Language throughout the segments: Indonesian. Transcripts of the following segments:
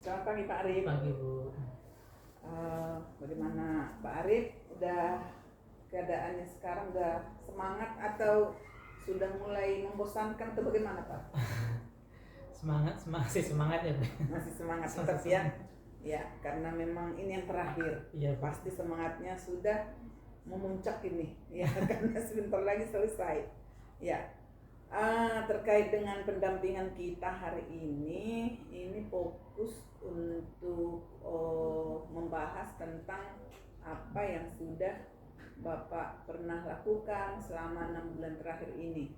Selamat pagi Pak Arif. Pagi Bu. Bagaimana Pak Arif? Udah keadaannya sekarang udah semangat atau sudah mulai membosankan atau bagaimana Pak? Masih semangat ya Bu. Masih semangat Masih tetap ya? semangat. Ya, karena memang ini yang terakhir. Iya Bu. Pasti semangatnya sudah memuncak ini, ya karena sebentar lagi selesai. Ya, terkait dengan pendampingan kita hari ini fokus untuk membahas tentang apa yang sudah Bapak pernah lakukan selama 6 bulan terakhir ini.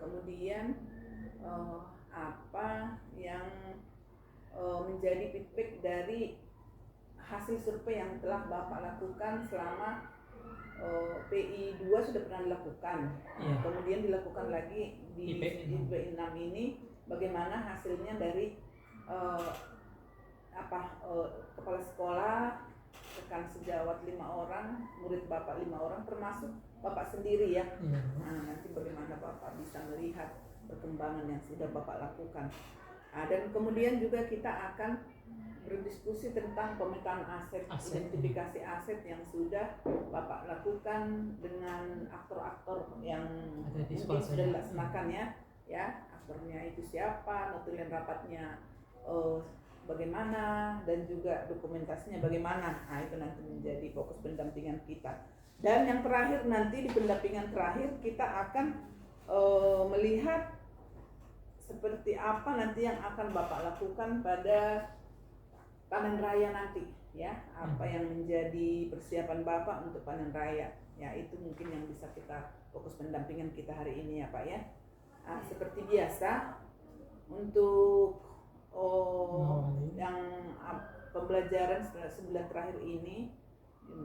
Kemudian apa yang menjadi feedback dari hasil survei yang telah Bapak lakukan selama PI 2 sudah pernah dilakukan, kemudian dilakukan lagi di IPI 6 ini. Bagaimana hasilnya dari kepala sekolah, rekan sejawat 5 orang, murid Bapak 5 orang, termasuk Bapak sendiri ya. Nanti bagaimana Bapak bisa melihat perkembangan yang sudah Bapak lakukan. Dan kemudian juga kita akan berdiskusi tentang pemetaan aset, identifikasi aset yang sudah Bapak lakukan dengan aktor-aktor yang mungkin sudah dilaksanakan ya, aktornya itu siapa, notulien rapatnya bagaimana, dan juga dokumentasinya bagaimana. Itu nanti menjadi fokus pendampingan kita. Dan yang terakhir nanti di pendampingan terakhir kita akan melihat seperti apa nanti yang akan Bapak lakukan pada panen raya nanti ya, apa yang menjadi persiapan Bapak untuk panen raya ya. Itu mungkin yang bisa kita fokus pendampingan kita hari ini ya Pak ya. Seperti biasa untuk yang pembelajaran sebulan terakhir ini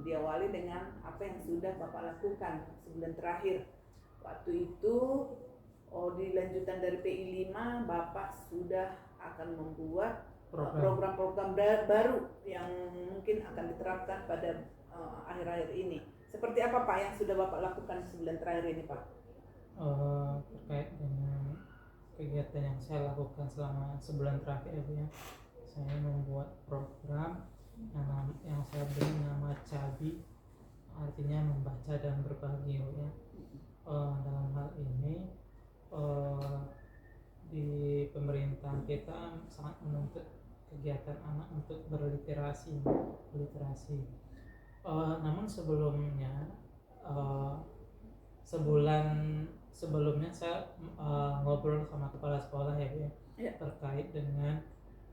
diawali dengan apa yang sudah Bapak lakukan sebulan terakhir. Waktu itu di lanjutan dari PI 5 Bapak sudah akan membuat program-program baru yang mungkin akan diterapkan pada akhir-akhir ini. Seperti apa Pak yang sudah Bapak lakukan sebulan terakhir ini Pak? Terkait dengan kegiatan yang saya lakukan selama sebulan terakhir ya, saya membuat program yang saya beri nama CABI, artinya membaca dan berbagi ya. Dalam hal ini di pemerintahan kita sangat menuntut kegiatan anak untuk berliterasi. Namun sebelumnya sebulan sebelumnya saya ngobrol sama kepala sekolah ya terkait dengan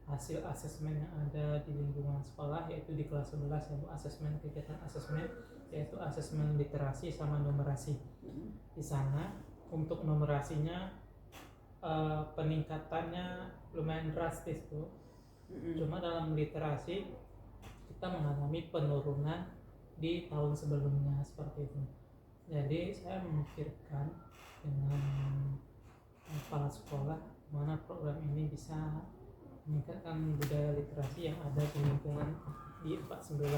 hasil asesmen yang ada di lingkungan sekolah, yaitu di kelas 11 ya, kegiatan asesmen, yaitu asesmen literasi sama numerasi. Di sana untuk numerasinya peningkatannya lumayan drastis tuh. Cuma dalam literasi kita mengalami penurunan di tahun sebelumnya seperti itu. Jadi saya memikirkan dengan kepala sekolah mana program ini bisa meningkatkan budaya literasi yang ada di lingkungan di 49.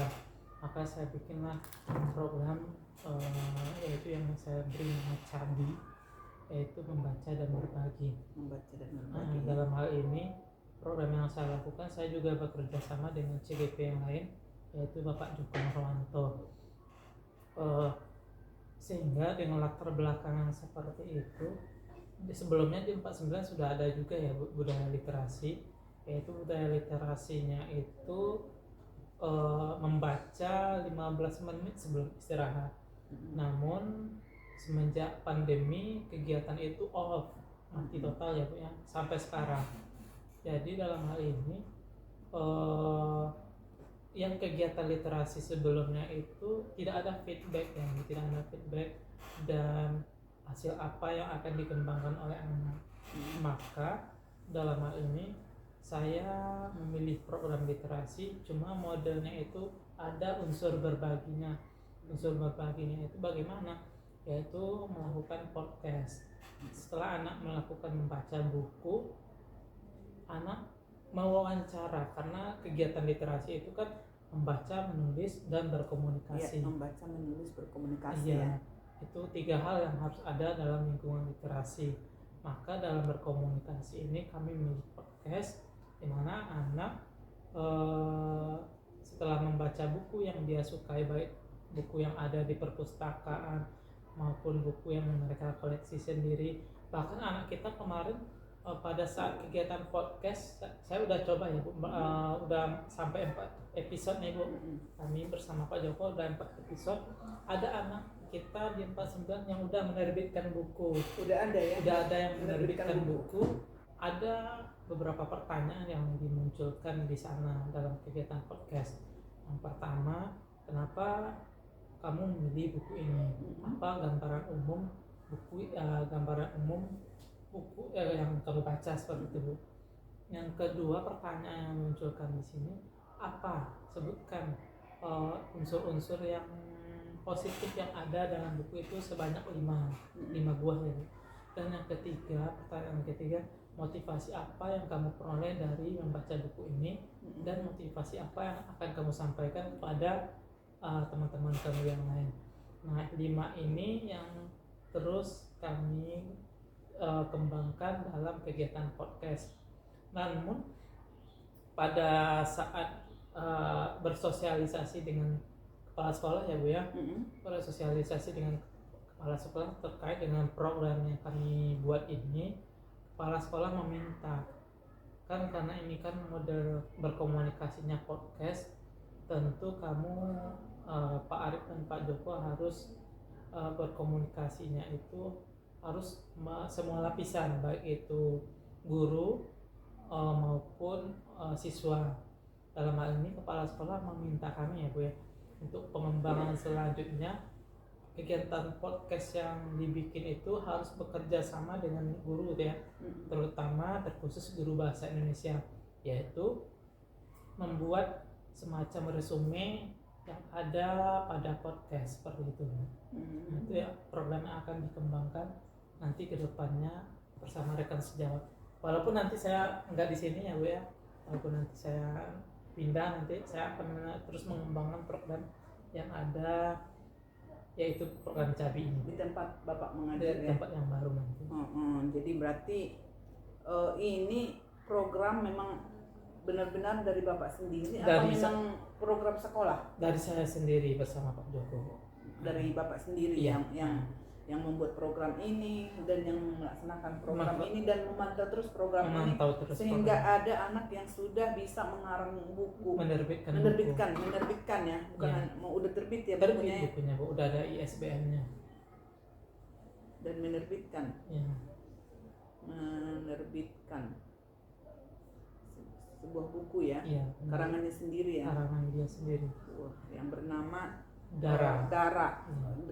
Maka saya bikinlah program yaitu yang saya beri nama CABI, yaitu membaca dan berbagi. Dalam hal ini program yang saya lakukan, saya juga bekerja sama dengan CGP yang lain, yaitu Bapak Joko Marwanto. Sehingga dengan latar belakang yang seperti itu, sebelumnya di 49 sudah ada juga ya budaya literasi, yaitu budaya literasinya itu membaca 15 menit sebelum istirahat. Namun semenjak pandemi kegiatan itu off, mati total ya Bu ya, sampai sekarang. Jadi dalam hal ini yang kegiatan literasi sebelumnya itu tidak ada feedback dan hasil apa yang akan dikembangkan oleh anak. Maka dalam hal ini saya memilih program literasi, cuma modelnya itu ada unsur berbaginya. Unsur berbaginya itu bagaimana? Yaitu melakukan podcast. Setelah anak melakukan membaca buku, anak mewawancara, karena kegiatan literasi itu kan membaca, menulis, dan berkomunikasi. Membaca, menulis, berkomunikasi itu 3 hal yang harus ada dalam lingkungan literasi. Maka dalam berkomunikasi ini kami memilih podcast di mana anak setelah membaca buku yang dia sukai, baik buku yang ada di perpustakaan maupun buku yang mereka koleksi sendiri. Bahkan anak kita kemarin pada saat kegiatan podcast, saya udah coba ya Bu, udah sampai 4 episode nih Bu. Kami bersama Pak Joko udah 4 episode. Ada anak kita di 49 yang udah menerbitkan buku. Udah ada ya? Udah ada yang menerbitkan buku. Ada beberapa pertanyaan yang dimunculkan di sana dalam kegiatan podcast. Yang pertama, kenapa kamu memilih buku ini? Apa gambaran umum buku yang kamu baca seperti itu, Bu? Yang kedua, pertanyaan yang munculkan di sini, apa? Sebutkan unsur-unsur yang positif yang ada dalam buku itu sebanyak 5 buah ya, Bu. Dan yang ketiga, pertanyaan ketiga, motivasi apa yang kamu peroleh dari membaca buku ini, dan motivasi apa yang akan kamu sampaikan kepada teman-teman kamu yang lain. Nah, 5 ini yang terus kami kembangkan dalam kegiatan podcast. Namun pada saat bersosialisasi dengan kepala sekolah ya Bu ya, bersosialisasi dengan kepala sekolah terkait dengan program yang kami buat ini, kepala sekolah meminta, kan karena ini kan model berkomunikasinya podcast, tentu kamu Pak Arif dan Pak Joko harus berkomunikasinya itu harus semua lapisan, baik itu guru maupun siswa. Dalam hal ini kepala sekolah meminta kami ya Bu ya, untuk pengembangan selanjutnya kegiatan podcast yang dibikin itu harus bekerja sama dengan guru ya, terutama terkhusus guru bahasa Indonesia, yaitu membuat semacam resume yang ada pada podcast seperti itu. Nah, itu ya program yang akan dikembangkan nanti ke depannya bersama rekan sejawat. Walaupun nanti saya nggak di sini ya Bu ya, walaupun nanti saya pindah, nanti saya akan terus mengembangkan program yang ada, yaitu program Cabi ini di tempat Bapak mengajar di ya? tempat yang baru nanti. Jadi berarti ini program memang benar-benar dari Bapak sendiri atau memang program sekolah? Dari saya sendiri bersama Pak Joko. Dari Bapak sendiri Iya. yang membuat program ini dan yang melaksanakan program ini dan memantau terus program ini terus sehingga program. ada anak yang sudah bisa mengarang buku, menerbitkan ya, bukan mau udah terbit ya bukunya Bu, udah ada ISBN-nya dan menerbitkan. Ya. Menerbitkan sebuah buku ya, karangannya sendiri ya, karangan dia sendiri, yang bernama Dara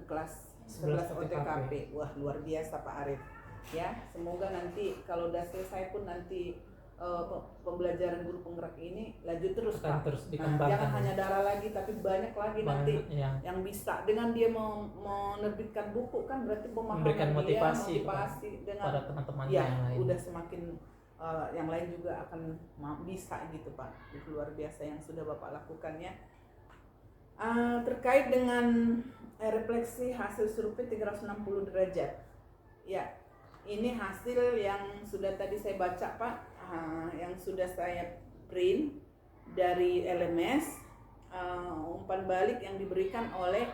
kelas 11 OTKP. Wah, luar biasa Pak Arif ya. Semoga nanti kalau udah selesai pun nanti pembelajaran guru penggerak ini lanjut terus Pak. Terus dikembangkan. Jangan hanya Dara lagi, tapi banyak lagi nanti yang bisa. Dengan dia menerbitkan buku kan berarti memberikan motivasi dengan pada teman-teman ya, yang lain. udah semakin yang lain juga akan bisa gitu Pak. Itu luar biasa yang sudah Bapak lakukan ya. Terkait dengan refleksi hasil survei 360 derajat ya, ini hasil yang sudah tadi saya baca Pak, yang sudah saya print dari LMS, umpan balik yang diberikan oleh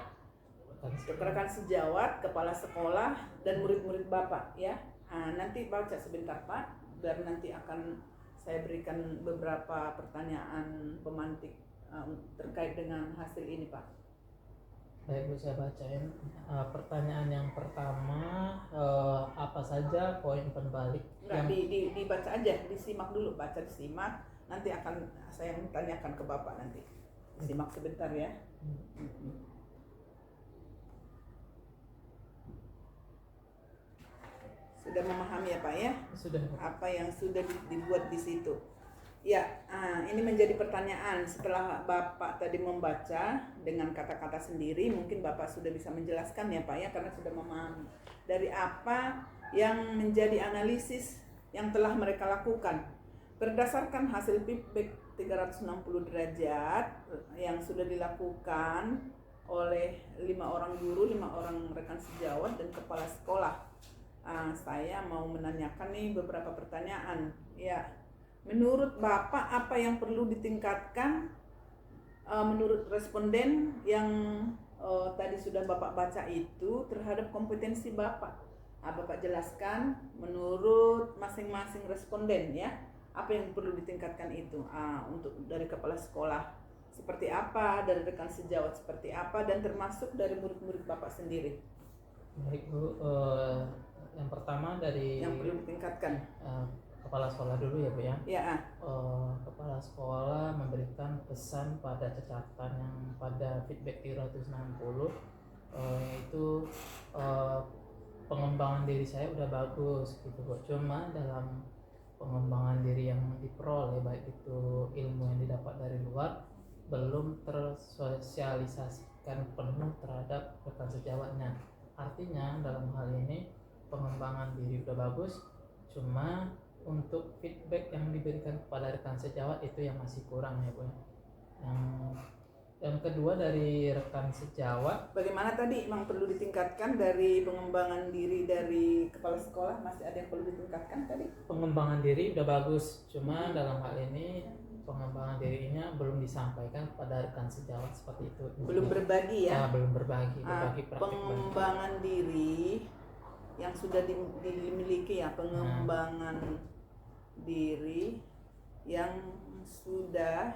rekan sejawat, kepala sekolah, dan murid-murid Bapak ya. Nanti baca sebentar Pak, biar nanti akan saya berikan beberapa pertanyaan pemantik terkait dengan hasil ini Pak. Baik Bu, saya bacain. Pertanyaan yang pertama, apa saja poin pembalik? Dibaca aja, disimak dulu, disimak, nanti akan saya tanyakan ke Bapak nanti. Simak sebentar ya. Sudah memahami ya Pak ya? Sudah. Apa yang sudah dibuat di situ. Ya, ini menjadi pertanyaan setelah Bapak tadi membaca dengan kata-kata sendiri, mungkin Bapak sudah bisa menjelaskan ya Pak ya, karena sudah memahami dari apa yang menjadi analisis yang telah mereka lakukan. Berdasarkan hasil feedback 360 derajat yang sudah dilakukan oleh 5 orang guru, 5 orang rekan sejawat, dan kepala sekolah. Saya mau menanyakan nih beberapa pertanyaan. Ya, Menurut Bapak apa yang perlu ditingkatkan menurut responden yang tadi sudah Bapak baca itu terhadap kompetensi Bapak? Bapak jelaskan menurut masing-masing responden ya, apa yang perlu ditingkatkan itu untuk dari kepala sekolah seperti apa, dari rekan sejawat seperti apa, dan termasuk dari murid-murid Bapak sendiri. Baik Bu, yang pertama dari yang perlu ditingkatkan kepala sekolah dulu ya Bu ya. Ya. Kepala sekolah memberikan pesan pada catatan yang pada feedback 360, yaitu pengembangan diri saya udah bagus gitu Bu. Cuma dalam pengembangan diri yang diperoleh baik itu ilmu yang didapat dari luar belum tersosialisasikan penuh terhadap rekan sejawatnya. Artinya dalam hal ini pengembangan diri udah bagus, cuma untuk feedback yang diberikan kepada rekan sejawat itu yang masih kurang ya Bu. Yang kedua dari rekan sejawat, bagaimana tadi memang perlu ditingkatkan dari pengembangan diri dari kepala sekolah, masih ada yang perlu ditingkatkan tadi? Pengembangan diri udah bagus, cuma dalam hal ini pengembangan dirinya belum disampaikan kepada rekan sejawat seperti itu. Belum berbagi ya? Belum berbagi praktik. Pengembangan diri yang sudah dimiliki ya, pengembangan diri yang sudah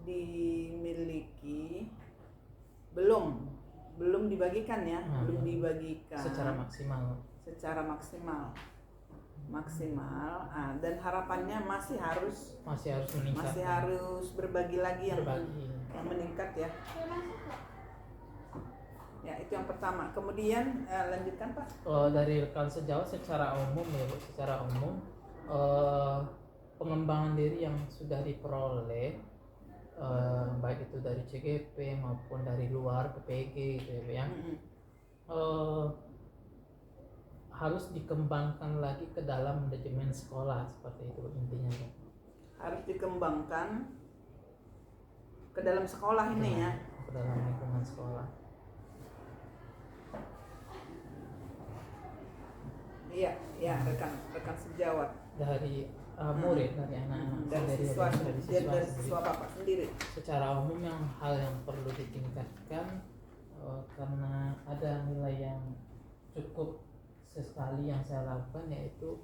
dimiliki belum dibagikan ya, belum dibagikan secara maksimal dan harapannya masih harus meningkat, masih harus berbagi lagi yang meningkat ya. Ya, itu yang pertama. Kemudian lanjutkan Pak. Dari rekan sejawat secara umum ya Bu, secara umum pengembangan diri yang sudah diperoleh baik itu dari CGP maupun dari luar PPG gitu ya, harus dikembangkan lagi ke dalam manajemen sekolah seperti itu intinya ya. Harus dikembangkan ke dalam sekolah ini ya, ke dalam lingkungan sekolah. Iya, rekan sejawat dari murid, dari anak-anak, dari siswa Bapak sendiri. Secara umum hal yang perlu ditingkatkan karena ada nilai yang cukup sekali yang saya lakukan, yaitu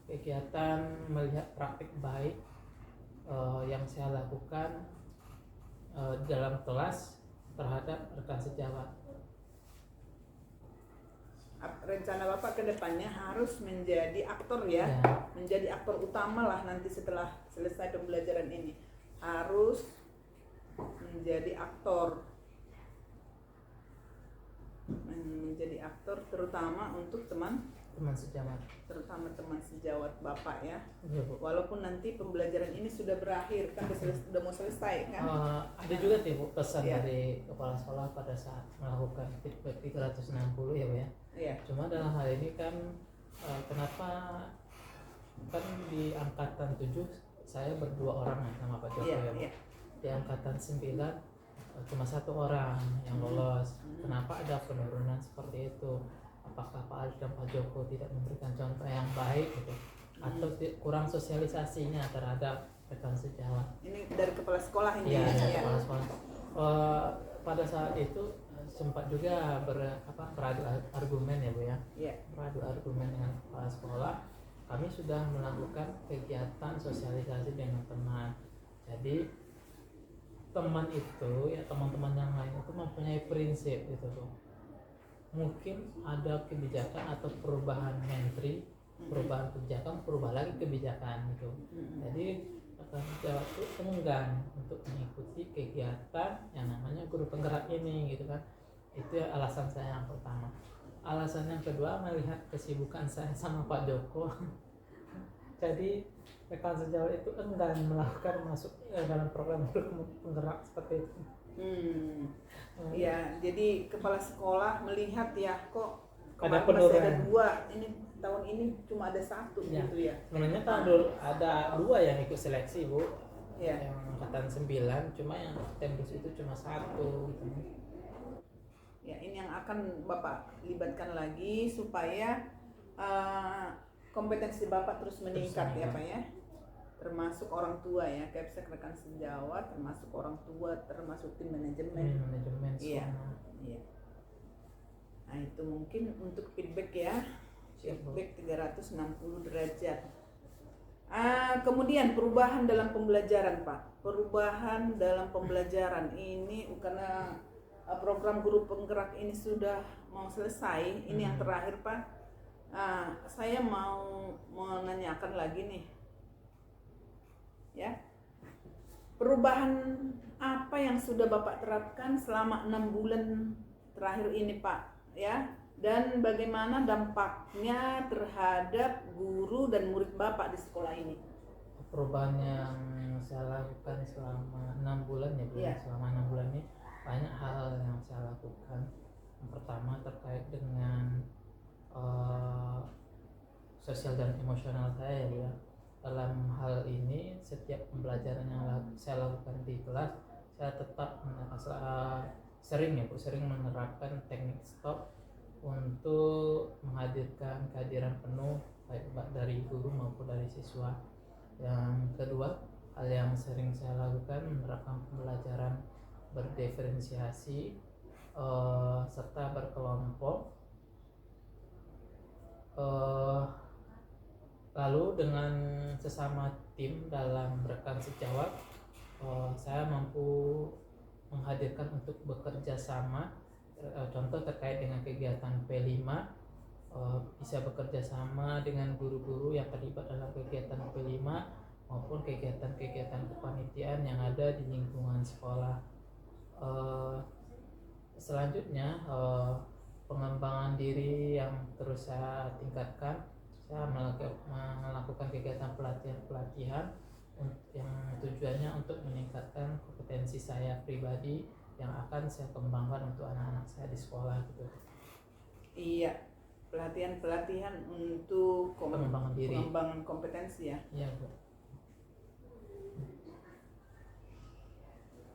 kegiatan melihat praktik baik yang saya lakukan dalam kelas terhadap rekan sejawat. Rencana Bapak ke depannya harus menjadi aktor ya, menjadi aktor utama lah nanti setelah selesai pembelajaran ini, harus menjadi aktor terutama untuk teman sejawat Bapak ya. Walaupun nanti pembelajaran ini sudah berakhir kan, sudah mau selesai kan. Ada juga Bu pesan dari kepala sekolah pada saat melakukan feedback 360 ya Bu ya. Cuma dalam hal ini kan kenapa kan di angkatan 7 saya berdua orang ya sama Pak Joko ya Bu. Di angkatan 9 cuma 1 orang yang lolos. Kenapa ada penurunan seperti itu? Apakah Pak Alif dan Pak Joko tidak memberikan contoh yang baik gitu, atau kurang sosialisasinya terhadap rekan sejawat? Ini dari kepala sekolah ini ya? Dari kepala sekolah. Pada saat itu sempat juga beradu argumen ya Bu ya. Beradu argumen dengan kepala sekolah. Kami sudah melakukan kegiatan sosialisasi dengan teman. Jadi teman itu ya, teman-teman yang lain itu mempunyai prinsip gitu tuh. Mungkin ada kebijakan atau perubahan menteri, perubahan kebijakan, berubah lagi kebijakan gitu. Jadi rekan sejawat itu enggan untuk mengikuti kegiatan yang namanya guru penggerak ini gitu kan. Itu alasan saya yang pertama. Alasan yang kedua, melihat kesibukan saya sama Pak Joko. Jadi rekan sejawat itu enggan melakukan masuk dalam program guru penggerak seperti itu. Ya, jadi kepala sekolah melihat ya, kok ada penurunan. Ada 2, ini tahun ini cuma ada 1 gitu ya. Sebenarnya tahun dulu ada 2 yang ikut seleksi Bu. Yang angkatan 9, cuma yang tembus itu cuma 1 gitu. Ya, ini yang akan Bapak libatkan lagi supaya kompetensi Bapak terus meningkat ya Pak ya. termasuk orang tua ya, Kepsek rekan sejawat, termasuk orang tua, termasuk tim manajemen. Manajemen Iya. semua. Iya. Nah itu mungkin untuk feedback ya, Siap, Bu. feedback 360 derajat. Kemudian perubahan dalam pembelajaran Pak, perubahan dalam pembelajaran ini karena program guru penggerak ini sudah mau selesai, ini yang terakhir Pak. Saya mau menanyakan lagi nih, ya, perubahan apa yang sudah Bapak terapkan selama 6 bulan terakhir ini Pak, ya, dan bagaimana dampaknya terhadap guru dan murid Bapak di sekolah ini? Perubahan yang saya lakukan selama 6 bulan ya Bu. Iya. Selama 6 bulan ini banyak hal yang saya lakukan. Yang pertama terkait dengan sosial dan emosional saya ya Bu ya. Dalam hal ini setiap pembelajaran yang saya lakukan di kelas, saya tetap sering menerapkan teknik stop untuk menghadirkan kehadiran penuh baik dari guru maupun dari siswa. Yang kedua, hal yang sering saya lakukan menerapkan pembelajaran berdiferensiasi serta berkelompok. Lalu dengan sesama tim dalam rekan sejawat, saya mampu menghadirkan untuk bekerja sama. Contoh terkait dengan kegiatan P5, bisa bekerja sama dengan guru-guru yang terlibat dalam kegiatan P5 maupun kegiatan-kegiatan kepanitiaan yang ada di lingkungan sekolah. Selanjutnya, pengembangan diri yang terus saya tingkatkan. Saya melakukan kegiatan pelatihan yang tujuannya untuk meningkatkan kompetensi saya pribadi yang akan saya kembangkan untuk anak-anak saya di sekolah gitu. Iya, pelatihan untuk Pengembangan diri, pengembangan kompetensi ya. Iya Bu.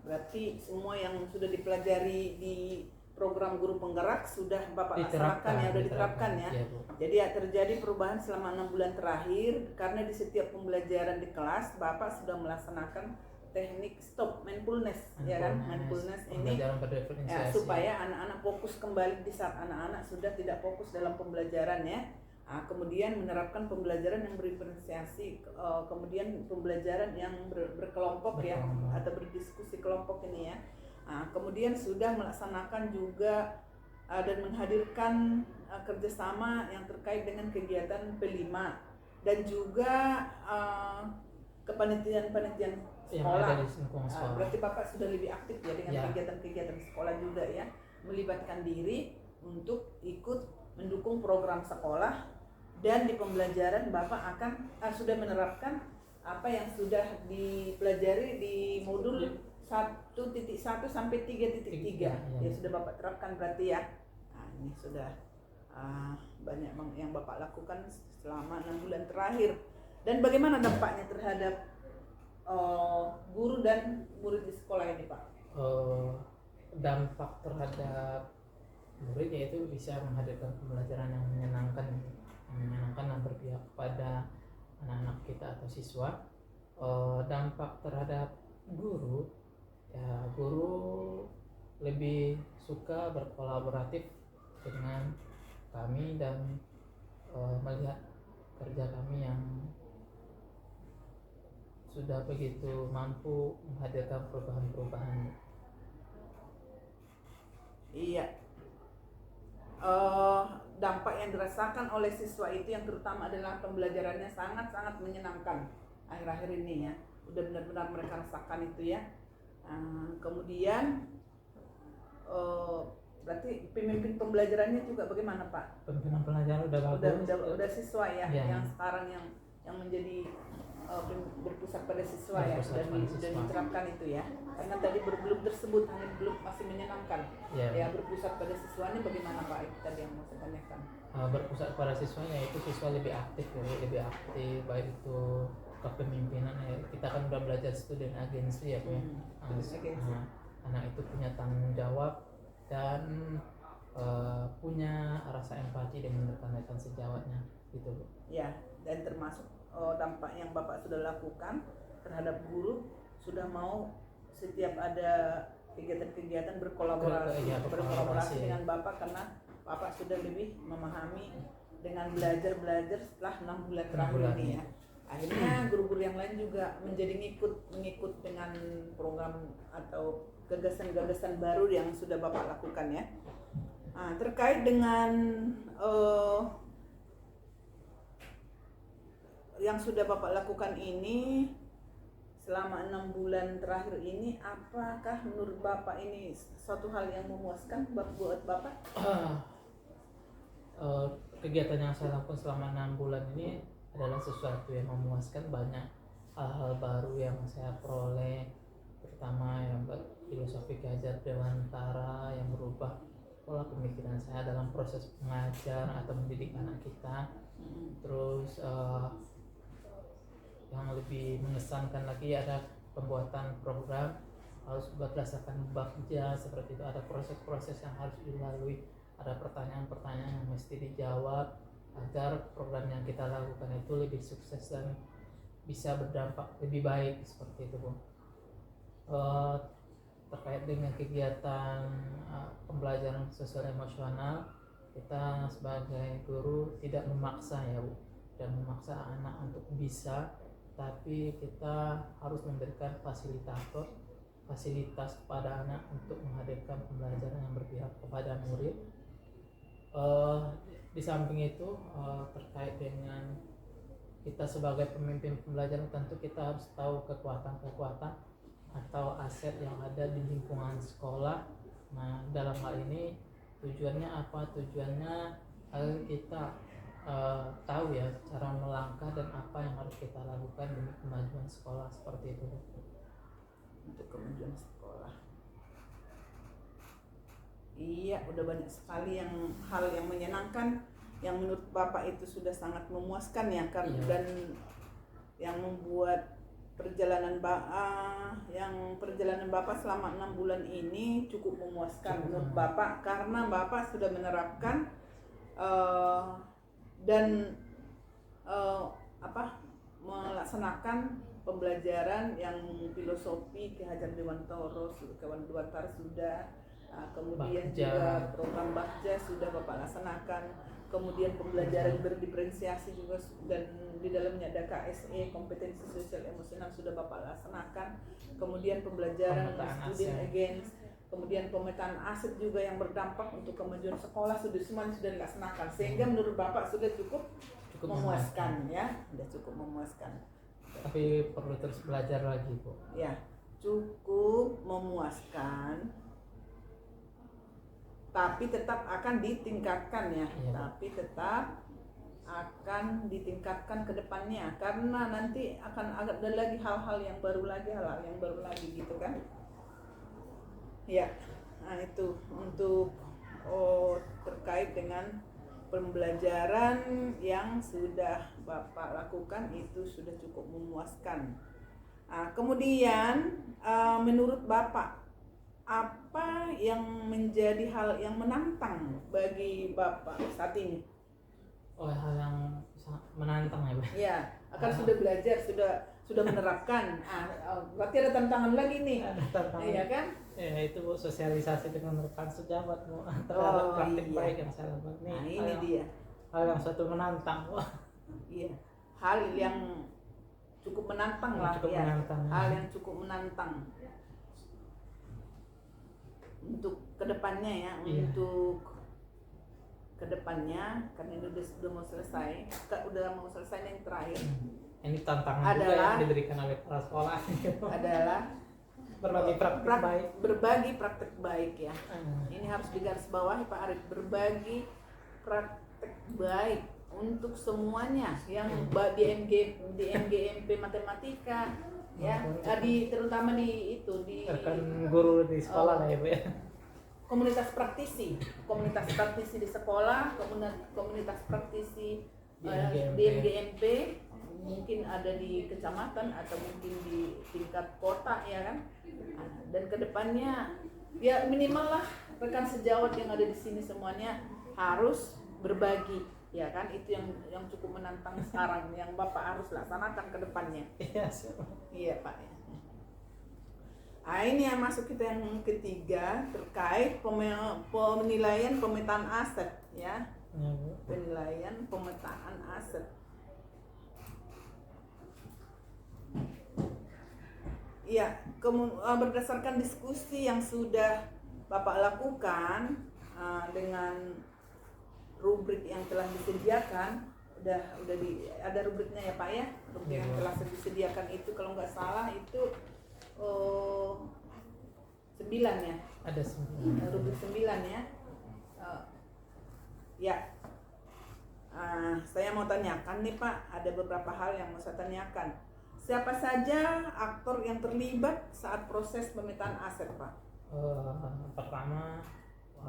Berarti semua yang sudah dipelajari di program guru penggerak sudah Bapak laksanakan ya, sudah diterapkan ya. Iya, Bu. Jadi ya terjadi perubahan selama 6 bulan terakhir karena di setiap pembelajaran di kelas Bapak sudah melaksanakan teknik stop mindfulness ya kan, mindfulness ini ya, supaya anak-anak fokus kembali di saat anak-anak sudah tidak fokus dalam pembelajaran ya. Kemudian menerapkan pembelajaran yang berdiferensiasi, kemudian pembelajaran yang berkelompok ya, atau berdiskusi kelompok ini ya. Kemudian sudah melaksanakan juga dan menghadirkan kerjasama yang terkait dengan kegiatan P5 dan juga kepanitiaan sekolah. Berarti Bapak sudah lebih aktif ya dengan kegiatan-kegiatan sekolah juga ya, melibatkan diri untuk ikut mendukung program sekolah, dan di pembelajaran Bapak akan sudah menerapkan apa yang sudah dipelajari di modul 1.1 sampai 3.3 ya sudah Bapak terapkan berarti ya. Ini sudah banyak yang Bapak lakukan selama 6 bulan terakhir. Dan bagaimana dampaknya terhadap guru dan murid di sekolah ini Pak? Dampak terhadap murid yaitu bisa menghadirkan pembelajaran yang menyenangkan dan berpihak kepada anak-anak kita atau siswa. Dampak terhadap guru ya, guru lebih suka berkolaboratif dengan kami dan melihat kerja kami yang sudah begitu mampu menghadirkan perubahan-perubahan. Iya. Dampak yang dirasakan oleh siswa itu yang terutama adalah pembelajarannya sangat-sangat menyenangkan akhir-akhir ini ya. Udah benar-benar mereka rasakan itu ya. Kemudian berarti pemimpin pembelajarannya juga bagaimana Pak? Pemimpinan pelajaran udah bagus. Udah siswa ya, yang sekarang yang menjadi berpusat pada siswa ya, sudah diterapkan itu ya. Karena tadi belum tersebut, hanya masih menyenangkan. Ya berpusat pada siswanya bagaimana Pak? Itu tadi yang mau saya tanyakan. Berpusat pada siswanya itu siswa lebih aktif baik itu kepemimpinan ya. Kita kan udah belajar student agency ya Pak. Anak itu punya tanggung jawab dan punya rasa empati dengan rekan-rekan sejawatnya gitu Bu. Ya, dan termasuk dampak yang Bapak sudah lakukan terhadap guru, sudah mau setiap ada kegiatan-kegiatan berkolaborasi dengan Bapak, karena Bapak sudah lebih memahami dengan belajar setelah 6 bulan terakhir ini ya. Akhirnya guru-guru yang lain juga menjadi mengikut dengan program atau gagasan-gagasan baru yang sudah Bapak lakukan ya. Nah, terkait dengan yang sudah Bapak lakukan ini selama 6 bulan terakhir ini, apakah menurut Bapak ini suatu hal yang memuaskan buat Bapak? Kegiatan yang saya lakukan selama 6 bulan ini adalah sesuatu yang memuaskan. Banyak hal-hal baru yang saya peroleh, terutama yang filosofi Ki-Hajar Dewantara yang merubah pola pemikiran saya dalam proses mengajar atau mendidik anak kita. Terus yang lebih mengesankan lagi ada pembuatan program harus berdasarkan bagja, seperti itu. Ada proses-proses yang harus dilalui, ada pertanyaan-pertanyaan yang mesti dijawab agar program yang kita lakukan itu lebih sukses dan bisa berdampak lebih baik, seperti itu Bu. Terkait dengan kegiatan pembelajaran sosial emosional, kita sebagai guru tidak memaksa ya Bu, dan memaksa anak untuk bisa, tapi kita harus memberikan fasilitas kepada anak untuk menghadirkan pembelajaran yang berpihak kepada murid. Di samping itu terkait dengan kita sebagai pemimpin pembelajaran, tentu kita harus tahu kekuatan atau aset yang ada di lingkungan sekolah. Nah, dalam hal ini tujuannya apa? Tujuannya agar kita tahu ya cara melangkah dan apa yang harus kita lakukan demi kemajuan sekolah, seperti itu. Untuk kemajuan sekolah. Iya, udah banyak sekali hal yang menyenangkan yang menurut Bapak itu sudah sangat memuaskan ya, kan? Iya. Dan yang membuat perjalanan Bapak selama 6 bulan ini cukup memuaskan menurut Bapak, karena Bapak sudah menerapkan dan melaksanakan pembelajaran yang filosofi Ki-Hajar Dewantara sudah. Kemudian Bagja. Juga program Bagja sudah Bapak laksanakan, kemudian pembelajaran berdiferensiasi juga, dan di dalamnya ada KSE, kompetensi sosial emosional, sudah Bapak laksanakan, kemudian pembelajaran student against, kemudian pemetaan aset juga yang berdampak untuk kemajuan sekolah, semuanya sudah dilaksanakan, sehingga menurut Bapak sudah cukup memuaskan ya, sudah cukup memuaskan. Tapi perlu terus belajar lagi Bu. Ya, cukup memuaskan, tapi tetap akan ditingkatkan ya. Iya. Tapi tetap akan ditingkatkan ke depannya, karena nanti akan ada lagi hal-hal yang baru lagi gitu kan ya. Nah, itu untuk terkait dengan pembelajaran yang sudah Bapak lakukan, itu sudah cukup memuaskan. Nah, kemudian menurut Bapak, apa yang menjadi hal yang menantang bagi Bapak saat ini? Hal yang menantang ya Bu. Ya, akan sudah belajar, sudah menerapkan. Berarti ada tantangan lagi nih. Ada tantangan. Iya kan? Ya, itu Bu, sosialisasi dengan rekan sejabat Bu, terhadap praktik baik yang saya lakukan. Nah, ini dia. Hal yang satu menantang Bu. Iya. Hal yang cukup menantang lah cukup ya. Menantang. Hal yang cukup menantang. Untuk kedepannya ya, Iya. untuk kedepannya, karena ini udah mau selesai, yang terakhir Ini tantangan adalah, juga yang diberikan oleh para sekolah adalah berbagi praktek baik ya. Ini harus digarisbawahi Pak Arif, berbagi praktek baik untuk semuanya yang di MGMP matematika ya, terutama di rekan guru di sekolah lah ya Bu ya. komunitas praktisi di sekolah, komunitas praktisi di MGMP, mungkin ada di kecamatan atau mungkin di tingkat kota ya kan. Dan kedepannya ya minimal lah rekan sejawat yang ada di sini semuanya harus berbagi Ya kan, itu yang cukup menantang sekarang, yang Bapak harus laksanakan ke depannya. Iya, siap. Iya Pak. Nah, ini yang masuk kita yang ketiga terkait penilaian pemetaan aset ya. Ya, Bu. Penilaian pemetaan aset. Iya, berdasarkan diskusi yang sudah Bapak lakukan dengan rubrik yang telah disediakan, ada rubriknya ya Pak ya, rubrik yang telah disediakan itu kalau nggak salah itu 9 ya. Ada 9. Rubrik 9 ya. Ya. Saya mau tanyakan nih Pak, ada beberapa hal yang mau saya tanyakan. Siapa saja aktor yang terlibat saat proses pemetaan aset Pak? Pertama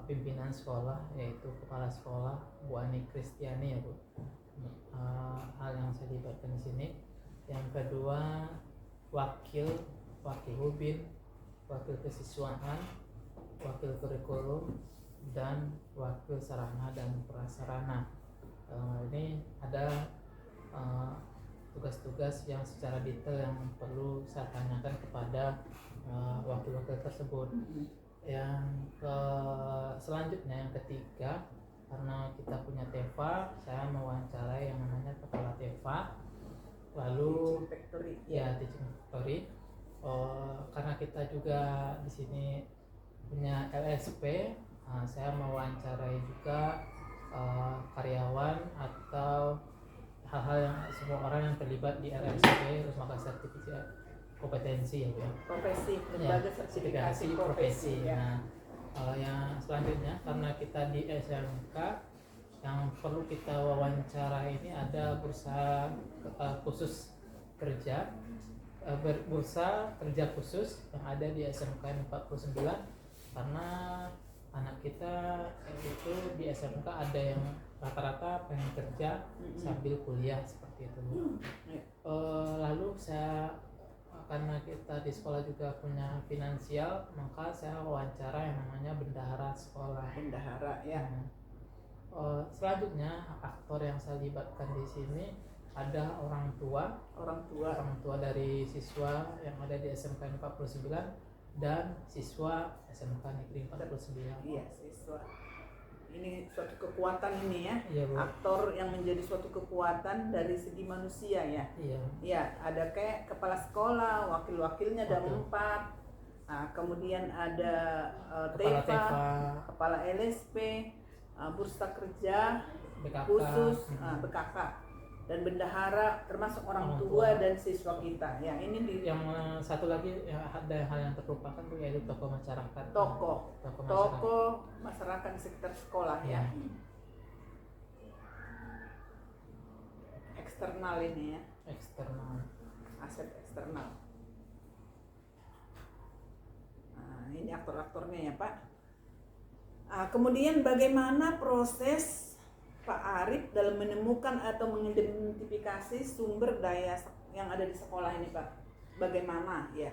pimpinan sekolah, yaitu kepala sekolah Bu Ani Kristiani ya Bu. Hal yang saya libatkan di sini. Yang kedua wakil Hubin, wakil kesiswaan, wakil kurikulum, dan wakil sarana dan prasarana. Ini ada tugas-tugas yang secara detail yang perlu saya tanyakan kepada wakil-wakil tersebut. Selanjutnya yang ketiga, karena kita punya TEVA, saya mewawancarai yang namanya kepala TEVA, lalu teaching factory. Karena kita juga di sini punya LSP, saya mewawancarai juga karyawan atau hal-hal yang semua orang yang terlibat di LSP, lembaga sertifikasi kompetensi ya Bu ya. Profesi, lembaga sertifikasi profesi. Ya. Nah, yang selanjutnya karena kita di SMK, yang perlu kita wawancara ini ada bursa khusus kerja, bursa kerja khusus yang ada di SMK 49, karena anak kita itu di SMK ada yang rata-rata pengen kerja sambil kuliah seperti itu. Lalu karena kita di sekolah juga punya finansial, maka saya wawancara yang namanya bendahara sekolah. Bendahara ya. Selanjutnya aktor yang saya libatkan di sini ada orang tua dari siswa yang ada di SMK 49 dan siswa SMK Negeri 49. Iya, siswa. Ini suatu kekuatan ini ya. Iya, Bu. Aktor yang menjadi suatu kekuatan dari segi manusia ya. Iya. Ya, ada kayak kepala sekolah, wakil-wakilnya ada 4. Nah, kemudian ada TEVA, kepala LSP, bursa kerja BKK, khusus, BKK, dan bendahara termasuk orang tua dan siswa kita. Ya, ini yang satu lagi ada hal yang terlupakan Bu, yaitu tokoh masyarakat. Tokoh masyarakat di sekitar sekolah ya. Eksternal ini ya. Eksternal. Aset eksternal. Nah, ini aktor-aktornya ya Pak. Kemudian bagaimana proses Pak Arif dalam menemukan atau mengidentifikasi sumber daya yang ada di sekolah ini Pak? Bagaimana ya?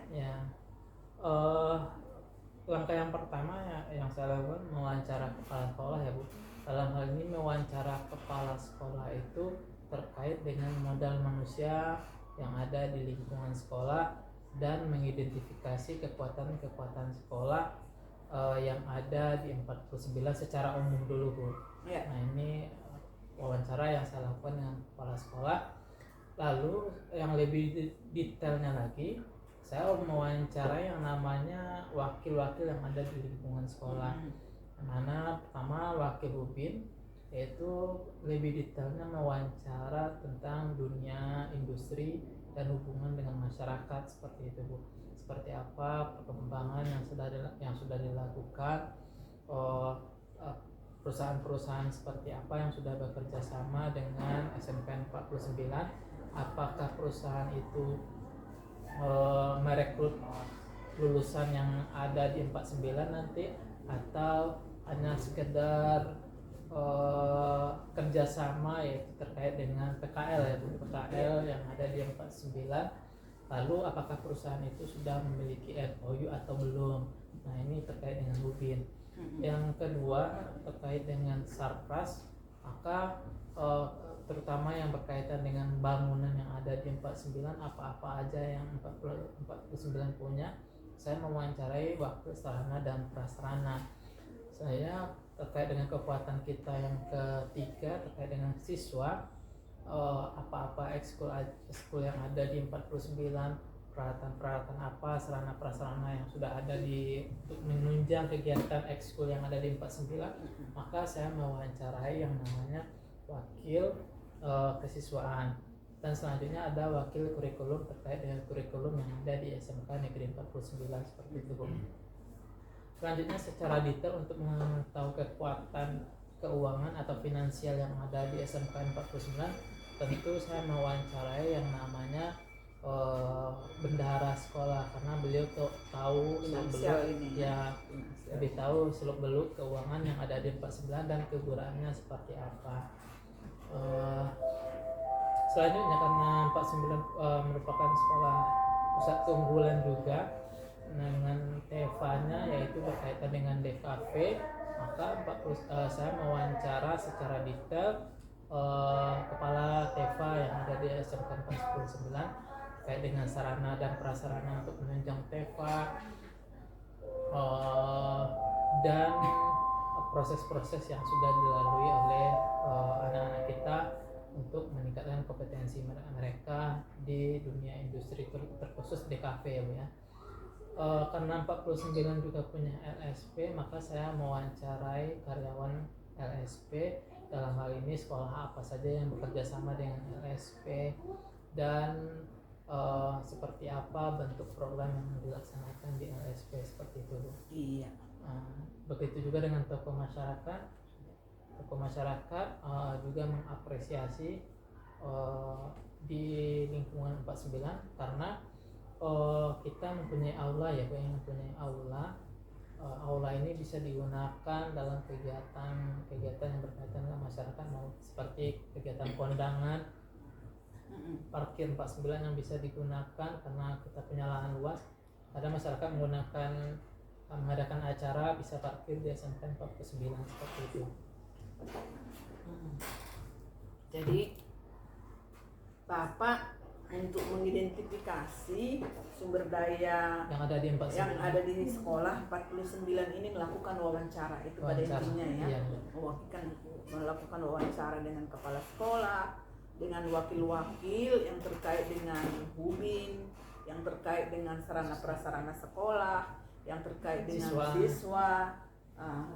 Langkah yang pertama yang saya lakukan mewawancara kepala sekolah ya Bu. Dalam hal ini mewawancara kepala sekolah itu terkait dengan modal manusia yang ada di lingkungan sekolah dan mengidentifikasi kekuatan-kekuatan sekolah yang ada di 49 secara umum dulu Bu. Ya. Nah, ini wawancara yang saya lakukan dengan kepala sekolah. Lalu yang lebih detailnya lagi, saya mewawancara yang namanya wakil-wakil yang ada di lingkungan sekolah. Mana pertama wakil Hubin, yaitu lebih detailnya mewawancara tentang dunia industri dan hubungan dengan masyarakat seperti itu Bu. Seperti apa perkembangan yang sudah dilakukan, perusahaan-perusahaan seperti apa yang sudah bekerja sama dengan SMK 49, apakah perusahaan itu merekrut lulusan yang ada di 49 nanti, atau hanya sekedar kerjasama yaitu terkait dengan PKL ya Bu, PKL yang ada di 49. Lalu apakah perusahaan itu sudah memiliki MOU atau belum. Nah, ini terkait dengan Hubin. Yang kedua terkait dengan Sarpras, maka eh, terutama yang berkaitan dengan bangunan yang ada di 49, apa-apa aja yang 49 punya. Saya mewawancarai wakil sarana dan prasarana. Saya terkait dengan kekuatan kita yang ketiga, terkait dengan siswa, apa-apa ekskul yang ada di 49, peralatan-peralatan apa, sarana prasarana yang sudah ada untuk menunjang kegiatan ekskul yang ada di 49, maka saya mewawancarai yang namanya wakil kesiswaan. Dan selanjutnya ada wakil kurikulum terkait dengan kurikulum yang ada di SMK Negeri 49 seperti itu, Bu. Selanjutnya secara detail untuk mengetahui kekuatan keuangan atau finansial yang ada di SMK 49, tentu saya mewawancarai yang namanya bendahara sekolah, karena beliau tahu lebih tahu seluk beluk keuangan yang ada di 49 dan keguraannya seperti apa. Selanjutnya karena 49 merupakan sekolah pusat keunggulan juga dengan TEVA-nya yaitu berkaitan dengan DKV, maka saya mewawancara secara detail kepala TEVA yang ada di SMK 49 terkait dengan sarana dan prasarana untuk menunjang TEVA dan proses-proses yang sudah dilalui oleh anak-anak kita untuk meningkatkan kompetensi mereka di dunia industri, terkhusus DKV ya. Karena 49 juga punya LSP, maka saya mewawancarai karyawan LSP, dalam hal ini sekolah apa saja yang bekerja sama dengan LSP dan seperti apa bentuk program yang dilaksanakan di LSP seperti itu. Iya. Begitu juga dengan tokoh masyarakat. Tokoh masyarakat juga mengapresiasi di lingkungan 49 karena kita mempunyai aula ya, aula ini bisa digunakan dalam kegiatan yang berkaitan dengan masyarakat, mau seperti kegiatan kondangan, parkir 49 yang bisa digunakan karena kita punya lahan luas. Ada masyarakat mengadakan acara bisa parkir di SMK 49 seperti itu. Jadi Bapak untuk mengidentifikasi sumber daya yang ada di 49, yang ada di sekolah 49 ini melakukan wawancara itu pada intinya ya. Melakukan wawancara dengan kepala sekolah, dengan wakil-wakil yang terkait dengan hubin, yang terkait dengan sarana prasarana sekolah, yang terkait dengan siswa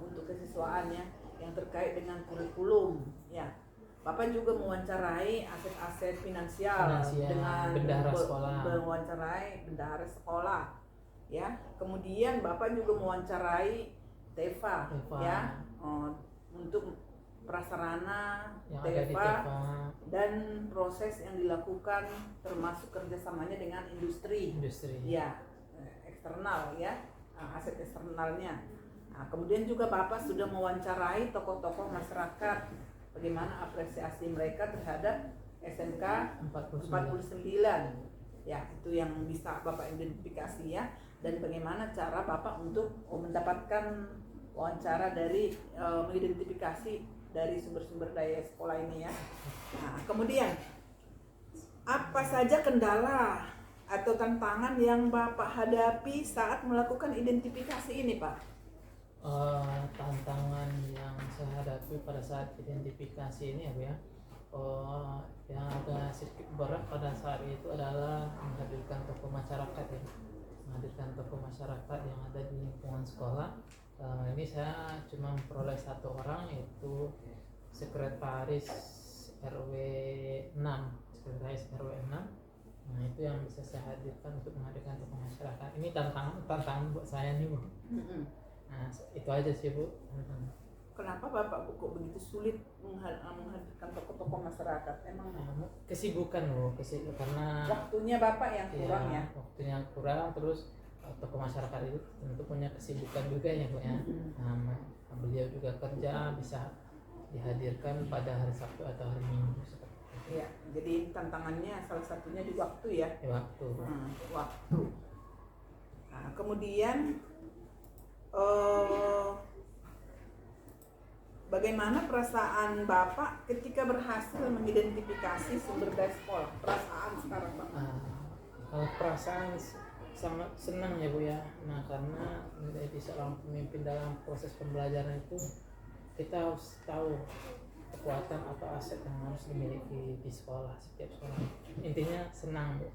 untuk kesiswaannya, yang terkait dengan kurikulum ya. Bapak juga mewawancarai aset-aset finansial dengan bendahara sekolah. Mewawancarai bendahara sekolah ya. Kemudian Bapak juga mewawancarai TEVA. Ya. Untuk prasarana yang TEVA dan proses yang dilakukan termasuk kerjasamanya dengan industri. Ya, eksternal ya, aset eksternalnya. Nah, kemudian juga Bapak sudah mewawancarai tokoh-tokoh masyarakat, bagaimana apresiasi mereka terhadap SMK 49 ya, itu yang bisa Bapak identifikasi ya. Dan bagaimana cara Bapak untuk mendapatkan wawancara dari mengidentifikasi dari sumber-sumber daya sekolah ini ya. Nah, kemudian apa saja kendala atau tantangan yang Bapak hadapi saat melakukan identifikasi ini, Pak? Tantangan yang saya hadapi pada saat identifikasi ini ya, yang agak sedikit berat pada saat itu adalah menghadirkan tokoh masyarakat ya, yang ada di lingkungan sekolah. Ini saya cuma memperoleh satu orang, yaitu sekretaris RW 6. Nah, itu yang bisa saya hadirkan untuk menghadirkan tokoh masyarakat. Ini tantangan buat saya nih, Bu. Nah, itu aja sih, Bu. Kenapa Bapak kok begitu sulit menghadirkan tokoh-tokoh masyarakat? Emang kesibukan, Bu, karena waktunya Bapak yang kurang ya. Waktunya kurang, terus tokoh masyarakat itu tentu punya kesibukan juga ya, Bu ya. Nah, beliau juga kerja, bisa dihadirkan pada hari Sabtu atau hari Minggu seperti itu. Ya, jadi tantangannya salah satunya di waktu ya. Waktu. Waktu. Nah, kemudian bagaimana perasaan Bapak ketika berhasil mengidentifikasi sumber daya sekolah? Perasaan sekarang Pak? Kalau perasaan sangat senang ya Bu ya. Nah, karena menjadi seorang pemimpin dalam proses pembelajaran itu kita harus tahu kekuatan atau aset yang harus dimiliki di sekolah, setiap sekolah. Intinya senang Bu.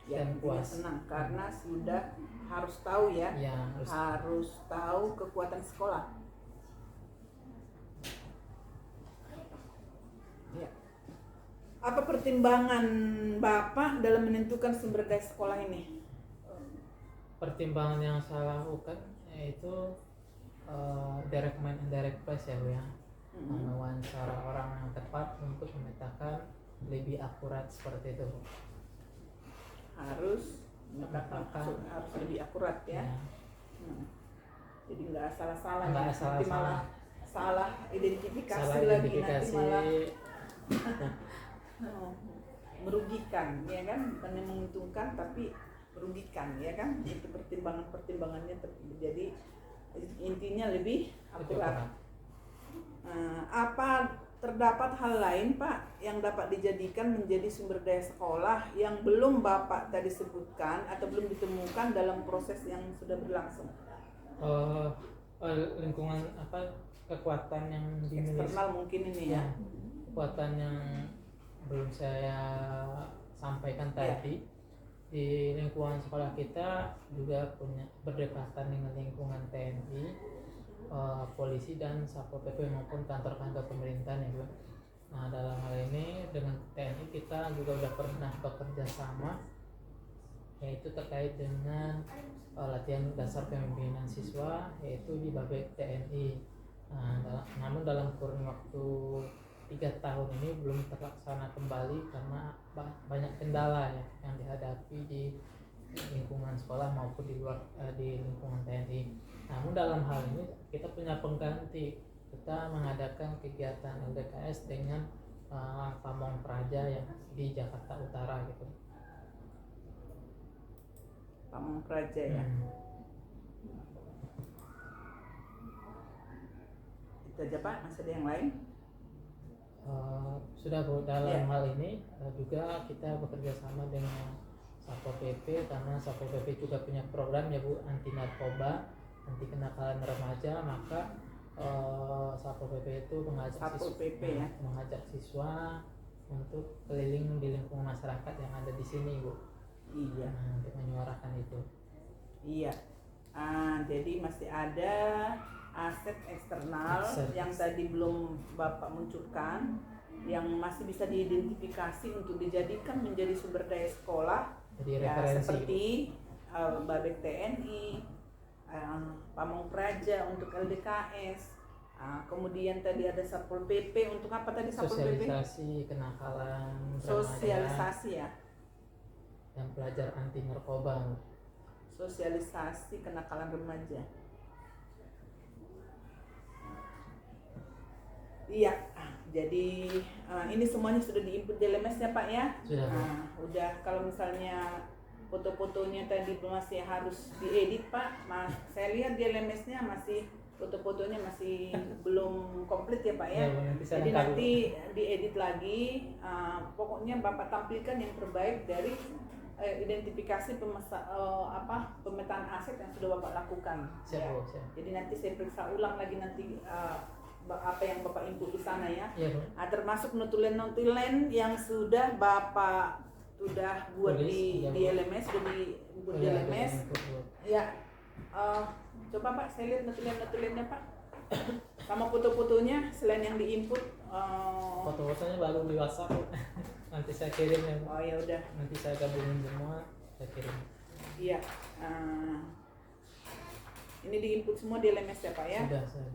Ya, Dan puas. senang karena sudah harus tahu ya, harus tahu kekuatan sekolah. Ya. Apa pertimbangan Bapak dalam menentukan sumber daya sekolah ini? Pertimbangan yang saya lakukan yaitu direct mind and direct place ya Bu ya. Mewawancara orang yang tepat untuk memetakan lebih akurat seperti itu Bu. Harus lebih akurat ya. Jadi nggak salah-salah, nanti malah salah identifikasi lagi, nanti malah merugikan ya kan, bukan yang menguntungkan tapi merugikan ya kan. Itu pertimbangannya jadi intinya lebih akurat. Apa terdapat hal lain Pak yang dapat dijadikan menjadi sumber daya sekolah yang belum Bapak tadi sebutkan atau belum ditemukan dalam proses yang sudah berlangsung? Lingkungan kekuatan yang dimiliki eksternal mungkin ini ya. Kekuatan yang belum saya sampaikan tadi. Di lingkungan sekolah kita juga punya berdekatan dengan lingkungan TNI, polisi dan Satpol PP maupun kantor-kantor pemerintahan ya Bu. Nah, dalam hal ini dengan TNI kita juga sudah pernah bekerja sama, yaitu terkait dengan latihan dasar kepemimpinan siswa yaitu di Babek TNI. Namun dalam kurun waktu 3 tahun ini belum terlaksana kembali karena banyak kendala ya yang dihadapi di lingkungan sekolah maupun di luar di lingkungan TNI. Namun dalam hal ini kita punya pengganti, kita mengadakan kegiatan LDKS dengan Pamong Praja yang di Jakarta Utara gitu. Pamong Praja ya. Itu aja Pak, masih ada yang lain? Sudah Bu, dalam hal ini juga kita bekerja sama dengan Satpol PP karena Satpol PP juga punya program ya Bu, anti narkoba, anti kenakalan remaja. Maka Satpol PP itu mengajak siswa untuk keliling di lingkungan masyarakat yang ada di sini Bu. Iya. Untuk menyuarakan itu. Iya. Jadi masih ada aset eksternal yang tadi belum Bapak munculkan, yang masih bisa diidentifikasi untuk dijadikan menjadi sumber daya sekolah. Jadi ya, seperti Babek TNI, Pamong Praja untuk LDKS, kemudian tadi ada Satpol PP untuk apa tadi Satpol PP? Sosialisasi kenakalan sosialisasi ya. Dan pelajar anti narkoba. Sosialisasi kenakalan remaja. Iya, jadi ini semuanya sudah diinput di LMS ya Pak ya? Sudah. Udah, kalau misalnya foto-fotonya tadi masih harus diedit Pak, saya lihat di LMS-nya masih foto-fotonya masih belum komplit ya Pak ya? Jadi nanti diedit lagi, pokoknya Bapak tampilkan yang terbaik dari identifikasi pemetaan aset yang sudah Bapak lakukan. Siap. Jadi nanti saya periksa ulang lagi nanti apa yang Bapak input di sana ya. Termasuk notulen-notulen yang sudah Bapak sudah buat di LMS, sudah dibuat di LMS. Ya, coba Pak saya lihat notulen-notulennya Pak. Sama foto-fotonya selain yang diinput. Foto-fotonya baru di WhatsApp. Nanti saya kirim ya. Oh ya udah. Nanti saya gabungin semua, saya kirim. Iya. Ini diinput semua di LMS ya Pak ya. Sudah saya.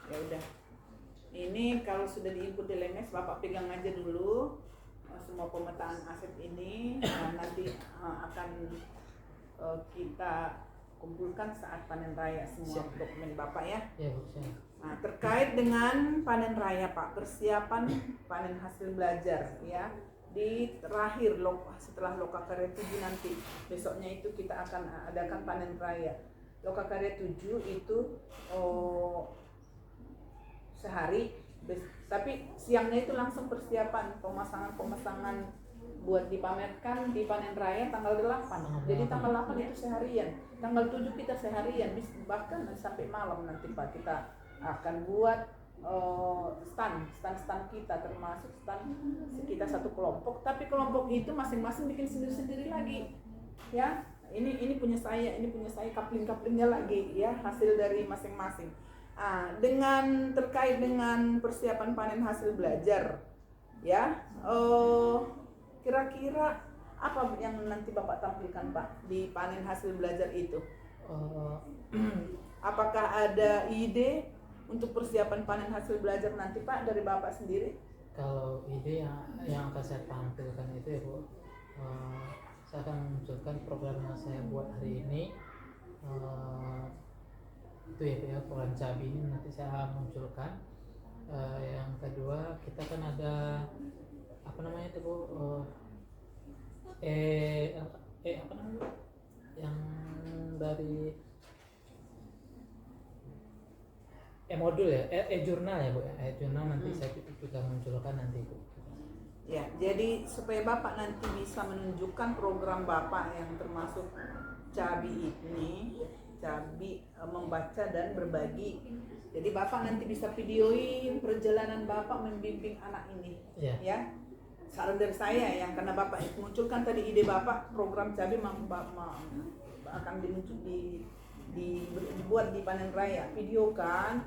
Ya udah, ini kalau sudah diinput di LMS Bapak pegang aja dulu semua pemetaan aset ini. Nanti akan kita kumpulkan saat panen raya semua dokumen Bapak ya. Ya Bu. Terkait dengan panen raya Pak, persiapan panen hasil belajar ya, di terakhir setelah Lokakarya 7 nanti besoknya itu kita akan adakan panen raya. Lokakarya 7 itu sehari, tapi siangnya itu langsung persiapan pemasangan buat dipamerkan di panen raya tanggal 8. Jadi tanggal 8 itu seharian, tanggal 7 kita seharian, bahkan sampai malam nanti Pak kita akan buat stand kita, termasuk stand kita satu kelompok, tapi kelompok itu masing-masing bikin sendiri-sendiri lagi ya. Ini punya saya, kapling-kaplingnya lagi ya, hasil dari masing-masing. Dengan terkait dengan persiapan panen hasil belajar ya, kira-kira apa yang nanti Bapak tampilkan Pak di panen hasil belajar itu? Apakah ada ide untuk persiapan panen hasil belajar nanti Pak dari Bapak sendiri? Kalau ide yang akan saya tampilkan itu ya Bu, saya akan munculkan program yang saya buat hari ini. Itu ya program cabai ini nanti saya munculkan. Yang kedua kita kan ada apa namanya itu Bu, apa namanya yang dari modul ya, jurnal ya Bu ya, jurnal nanti saya juga munculkan nanti Bu. Ya, jadi supaya Bapak nanti bisa menunjukkan program Bapak yang termasuk Cabi ini, Cabi membaca dan berbagi. Jadi Bapak nanti bisa videoin perjalanan Bapak membimbing anak ini, ya. Saran dari saya ya, karena Bapak munculkan tadi ide Bapak program Cabi akan dibuat di panen raya, videokan.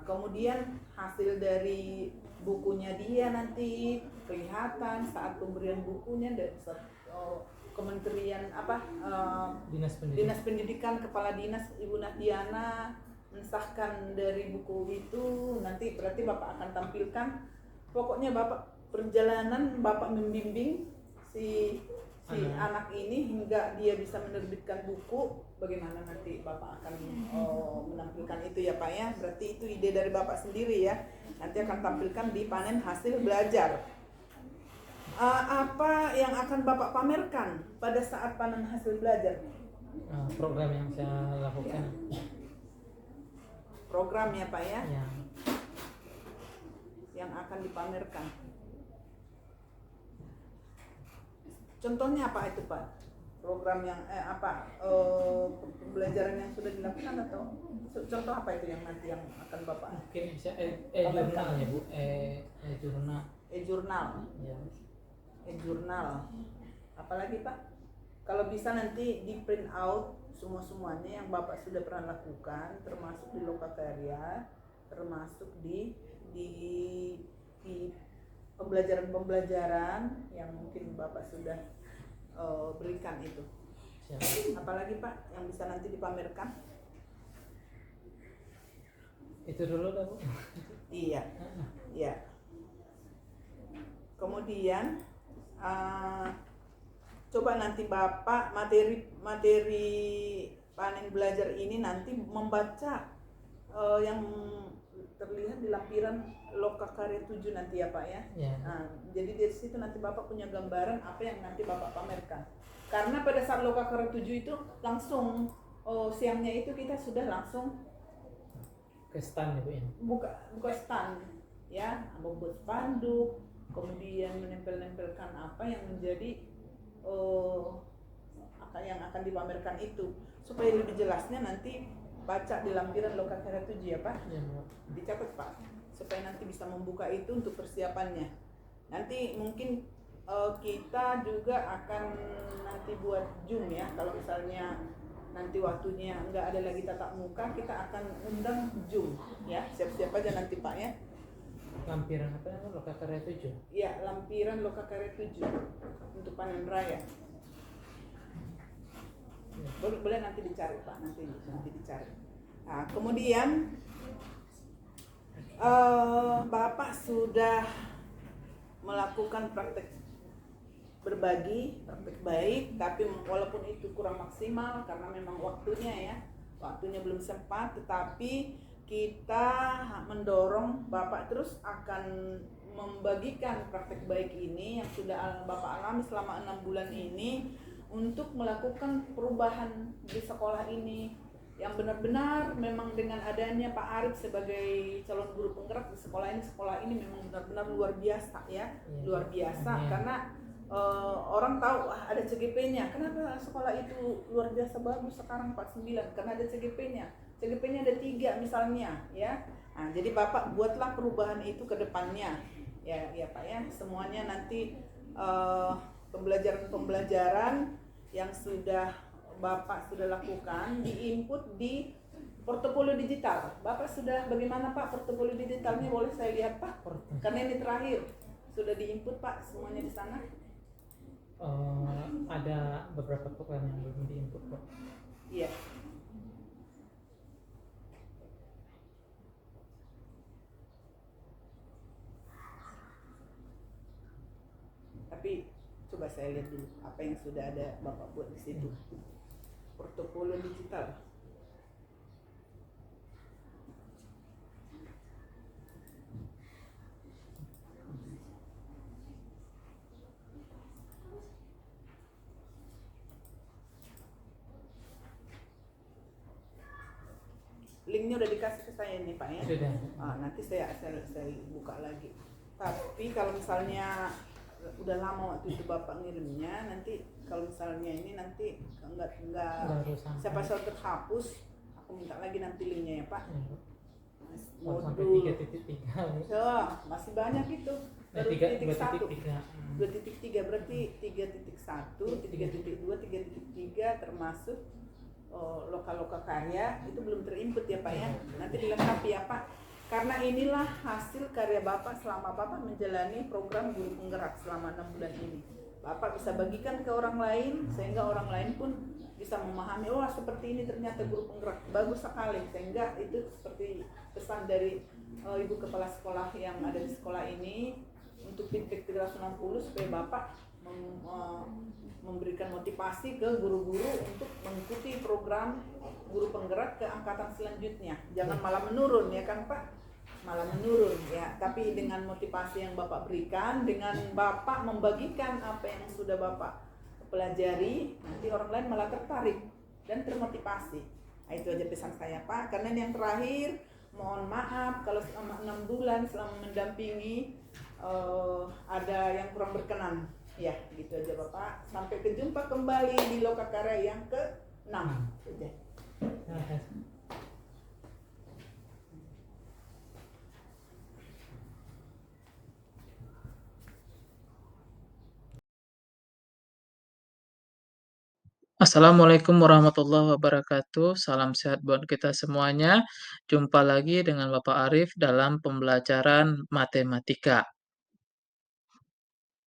Kemudian hasil dari bukunya dia nanti kelihatan saat pemberian bukunya dari Kementerian Dinas Pendidikan, Kepala Dinas Ibu Nahdiana mensahkan dari buku itu, nanti berarti Bapak akan tampilkan pokoknya Bapak perjalanan Bapak membimbing si anak ini hingga dia bisa menerbitkan buku. Bagaimana nanti Bapak akan menampilkan itu ya Pak ya. Berarti itu ide dari Bapak sendiri ya. Nanti akan tampilkan di panen hasil belajar. Apa yang akan Bapak pamerkan pada saat panen hasil belajar? Program yang saya lakukan. Program ya Pak ya. Yang akan dipamerkan. Contohnya apa itu Pak? Program yang pembelajaran yang sudah dilakukan atau contoh apa itu yang nanti yang akan Bapak? Mungkin bisa jurnal ya Bu, jurnal. Jurnal. Ya. Jurnal. Apalagi Pak? Kalau bisa nanti di print out semuanya yang Bapak sudah pernah lakukan, termasuk di Lokakarya, termasuk di pembelajaran yang mungkin Bapak sudah berikan itu. Apalagi Pak yang bisa nanti dipamerkan? Itu dulu dah Bu. Iya. Kemudian coba nanti Bapak materi panen belajar ini nanti membaca yang terlihat di lampiran Lokakarya 7 nanti ya Pak ya. Jadi dari situ nanti Bapak punya gambaran apa yang nanti Bapak pamerkan. Karena pada saat Lokakarya 7 itu langsung siangnya itu kita sudah langsung ke stand ya Bu ya. Buka stand ya, membuat spanduk, kemudian menempelkan apa yang menjadi yang akan dipamerkan itu. Supaya lebih jelasnya nanti baca di lampiran Lokakarya 7 ya Pak. Dicatat Pak, supaya nanti bisa membuka itu untuk persiapannya. Nanti mungkin kita juga akan nanti buat Zoom ya. Kalau misalnya nanti waktunya nggak ada lagi tatap muka, kita akan undang Zoom ya. Siap-siap aja nanti Pak ya. Lampiran apa namanya? Lokakarya 7? Iya, lampiran Lokakarya 7 untuk panen raya. Boleh nanti dicari Pak, nanti dicari. Nah, kemudian Bapak sudah melakukan praktek berbagi, praktek baik, tapi walaupun itu kurang maksimal karena memang waktunya belum sempat, tetapi kita mendorong Bapak terus akan membagikan praktek baik ini yang sudah Bapak alami selama 6 bulan ini untuk melakukan perubahan di sekolah ini yang benar-benar memang dengan adanya Pak Arif sebagai calon guru penggerak di sekolah ini memang benar-benar luar biasa ya, luar biasa. Karena orang tahu wah ada CGP-nya. Kenapa sekolah itu luar biasa bagus sekarang 49? Karena ada CGP-nya. CGP-nya ada 3 misalnya ya. Nah, jadi Bapak buatlah perubahan itu ke depannya. Ya Pak ya, semuanya nanti pembelajaran yang sudah Bapak sudah lakukan diinput di portofolio digital. Bapak sudah bagaimana Pak portofolio digitalnya, boleh saya lihat Pak? Karena ini terakhir sudah diinput Pak semuanya di sana. Ada beberapa program yang belum diinput kok. Iya. Tapi coba saya lihat dulu apa yang sudah ada Bapak buat di situ. Portofolio digital. Linknya udah dikasih ke saya nih Pak ya. Sudah. Nanti saya buka lagi. Tapi kalau misalnya udah lama waktu itu Bapak ngirimnya, nanti kalau misalnya ini nanti enggak siapa terhapus, aku minta lagi nanti linknya ya Pak. Sampai 3.3. Masih banyak itu. Baru 2.3 berarti 3.1, 3.2, 3.3 termasuk lokal karya itu belum terinput ya Pak ya. Nanti dilengkapi ya Pak. Karena inilah hasil karya Bapak selama Bapak menjalani program guru penggerak selama 6 bulan ini. Bapak bisa bagikan ke orang lain sehingga orang lain pun bisa memahami, oh seperti ini ternyata guru penggerak, bagus sekali. Sehingga itu seperti pesan dari Ibu Kepala Sekolah yang ada di sekolah ini untuk feedback 360 supaya Bapak memberikan motivasi ke guru-guru untuk mengikuti program guru penggerak ke angkatan selanjutnya. Jangan malah menurun ya kan Pak? Malah menurun ya. Tapi dengan motivasi yang Bapak berikan, dengan Bapak membagikan apa yang sudah Bapak pelajari, nanti orang lain malah tertarik dan termotivasi. Nah, itu aja pesan saya Pak. Karena ini yang terakhir, mohon maaf kalau selama 6 bulan selama mendampingi ada yang kurang berkenan. Ya, gitu aja Bapak. Sampai berjumpa kembali di Lokakarya yang ke-6. Terima kasih. Assalamualaikum warahmatullahi wabarakatuh. Salam sehat buat kita semuanya. Jumpa lagi dengan Bapak Arif dalam pembelajaran matematika.